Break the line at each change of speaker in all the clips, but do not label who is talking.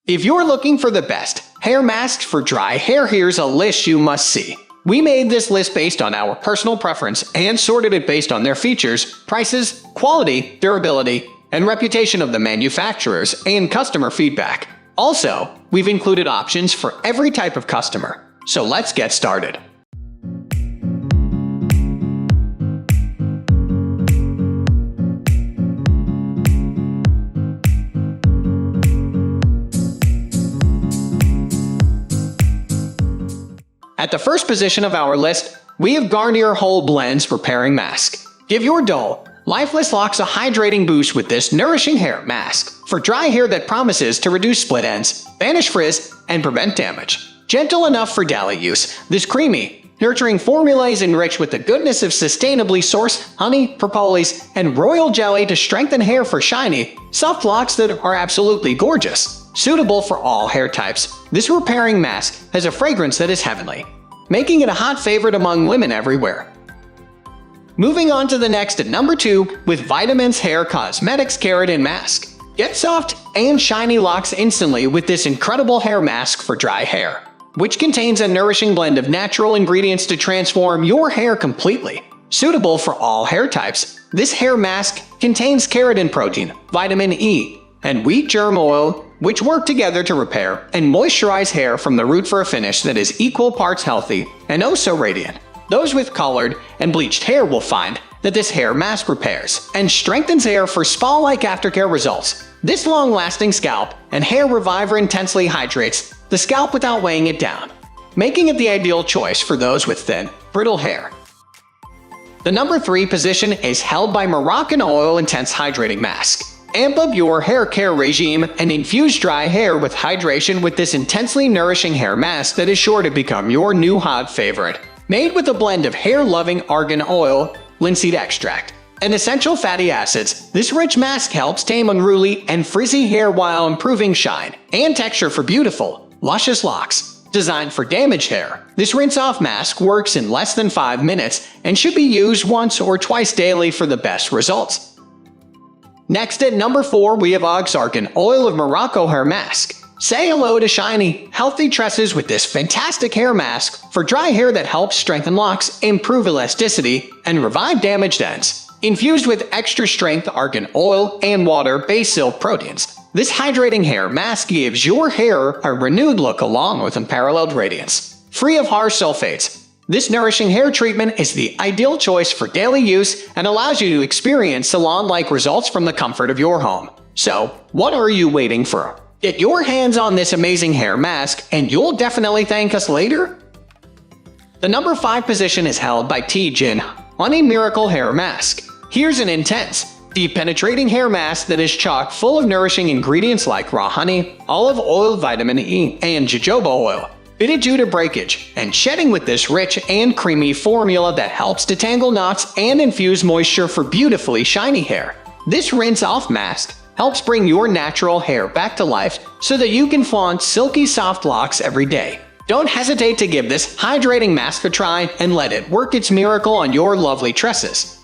If you're looking for the best hair masks for dry hair, here's a list you must see. We made this list based on our personal preference and sorted it based on their features, prices, quality, durability, and reputation of the manufacturers and customer feedback. Also, we've included options for every type of customer. So let's get started. At the first position of our list, we have Garnier Whole Blends Repairing Mask. Give your dull, lifeless locks a hydrating boost with this nourishing hair mask for dry hair that promises to reduce split ends, banish frizz, and prevent damage. Gentle enough for daily use, this creamy, nurturing formula is enriched with the goodness of sustainably sourced honey, propolis, and royal jelly to strengthen hair for shiny, soft locks that are absolutely gorgeous. Suitable for all hair types, this repairing mask has a fragrance that is heavenly, making it a hot favorite among women everywhere. Moving on to the next at number 2 with Vitamins Hair Cosmetics Keratin Mask. Get soft and shiny locks instantly with this incredible hair mask for dry hair, which contains a nourishing blend of natural ingredients to transform your hair completely. Suitable for all hair types, this hair mask contains keratin protein, vitamin E, and wheat germ oil, which work together to repair and moisturize hair from the root for a finish that is equal parts healthy and oh so radiant. Those with colored and bleached hair will find that this hair mask repairs and strengthens hair for spa-like aftercare results. This long-lasting scalp and hair reviver intensely hydrates the scalp without weighing it down, making it the ideal choice for those with thin, brittle hair. The number 3 position is held by Moroccan Oil Intense Hydrating Mask. Amp up your hair care regime and infuse dry hair with hydration with this intensely nourishing hair mask that is sure to become your new hot favorite. Made with a blend of hair-loving argan oil, linseed extract, and essential fatty acids, this rich mask helps tame unruly and frizzy hair while improving shine and texture for beautiful, luscious locks. Designed for damaged hair, this rinse-off mask works in less than 5 minutes and should be used once or twice daily for the best results. Next at number 4 we have Oxan Oil of Morocco Hair Mask. Say hello to shiny, healthy tresses with this fantastic hair mask for dry hair that helps strengthen locks, improve elasticity, and revive damaged ends. Infused with extra strength argan oil and water-based silk proteins, this hydrating hair mask gives your hair a renewed look along with unparalleled radiance. Free of harsh sulfates, this nourishing hair treatment is the ideal choice for daily use and allows you to experience salon-like results from the comfort of your home. So, what are you waiting for? Get your hands on this amazing hair mask and you'll definitely thank us later. The number 5 position is held by Tjin Honey Miracle Hair Mask. Here's an intense, deep penetrating hair mask that is chock full of nourishing ingredients like raw honey, olive oil, vitamin E, and jojoba oil. Fitted due to breakage and shedding with this rich and creamy formula that helps detangle knots and infuse moisture for beautifully shiny hair. This rinse-off mask helps bring your natural hair back to life so that you can flaunt silky soft locks every day. Don't hesitate to give this hydrating mask a try and let it work its miracle on your lovely tresses.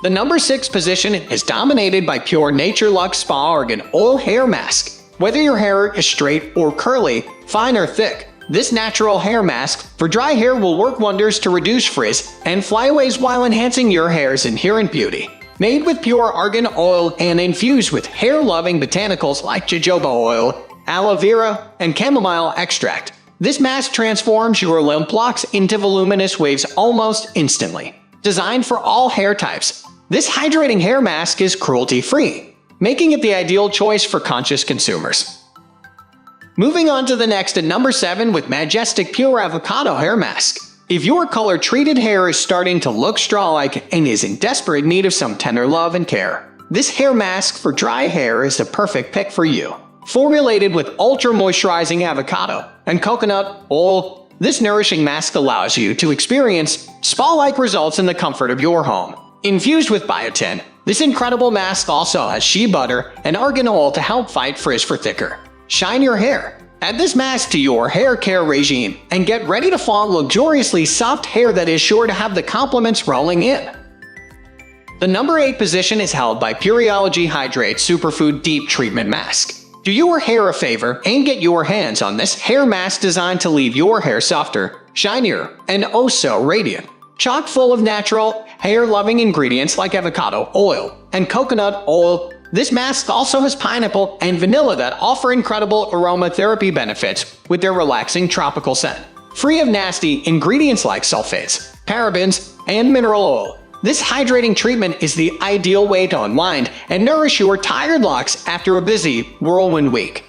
The number 6 position is dominated by Pure Nature Luxe Spa Argan Oil Hair Mask. Whether your hair is straight or curly, fine or thick, this natural hair mask for dry hair will work wonders to reduce frizz and flyaways while enhancing your hair's inherent beauty. Made with pure argan oil and infused with hair-loving botanicals like jojoba oil, aloe vera, and chamomile extract, this mask transforms your limp locks into voluminous waves almost instantly. Designed for all hair types, this hydrating hair mask is cruelty-free, making it the ideal choice for conscious consumers. Moving on to the next at number 7 with Majestic Pure Avocado Hair Mask. If your color-treated hair is starting to look straw-like and is in desperate need of some tender love and care, this hair mask for dry hair is the perfect pick for you. Formulated with ultra-moisturizing avocado and coconut oil, this nourishing mask allows you to experience spa-like results in the comfort of your home. Infused with biotin, this incredible mask also has shea butter and argan oil to help fight frizz for thicker, shinier hair. Add this mask to your hair care regime and get ready to flaunt luxuriously soft hair that is sure to have the compliments rolling in. The number 8 position is held by Puriology Hydrate Superfood Deep Treatment Mask. Do your hair a favor and get your hands on this hair mask designed to leave your hair softer, shinier, and oh so radiant. Chock full of natural, hair-loving ingredients like avocado oil and coconut oil, this mask also has pineapple and vanilla that offer incredible aromatherapy benefits with their relaxing tropical scent. Free of nasty ingredients like sulfates, parabens, and mineral oil, this hydrating treatment is the ideal way to unwind and nourish your tired locks after a busy whirlwind week.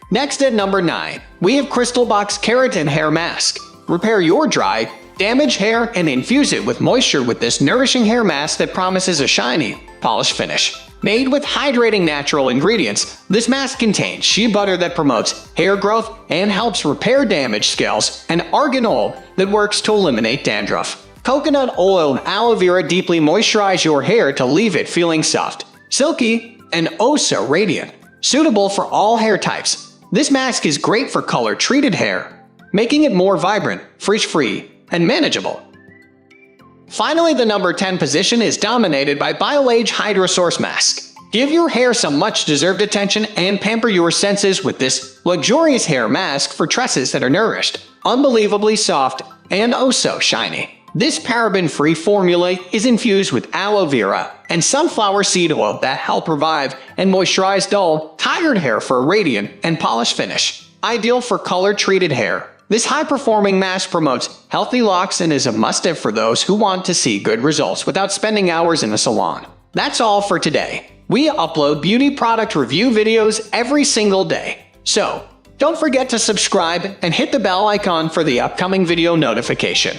Next at number 9, we have Cristalbox Keratin Hair Mask. Repair your dry, damaged hair and infuse it with moisture with this nourishing hair mask that promises a shiny, polished finish. Made with hydrating natural ingredients, this mask contains shea butter that promotes hair growth and helps repair damaged scalps, and argan oil that works to eliminate dandruff. Coconut oil and aloe vera deeply moisturize your hair to leave it feeling soft, silky, and oh so radiant. Suitable for all hair types, this mask is great for color-treated hair, making it more vibrant, frizz-free, and manageable. Finally, the number 10 position is dominated by Biolage HydraSource Mask. Give your hair some much-deserved attention and pamper your senses with this luxurious hair mask for tresses that are nourished, unbelievably soft, and oh so shiny. This paraben-free formula is infused with aloe vera and sunflower seed oil that help revive and moisturize dull, tired hair for a radiant and polished finish. Ideal for color-treated hair, this high-performing mask promotes healthy locks and is a must-have for those who want to see good results without spending hours in a salon. That's all for today. We upload beauty product review videos every single day. So, don't forget to subscribe and hit the bell icon for the upcoming video notification.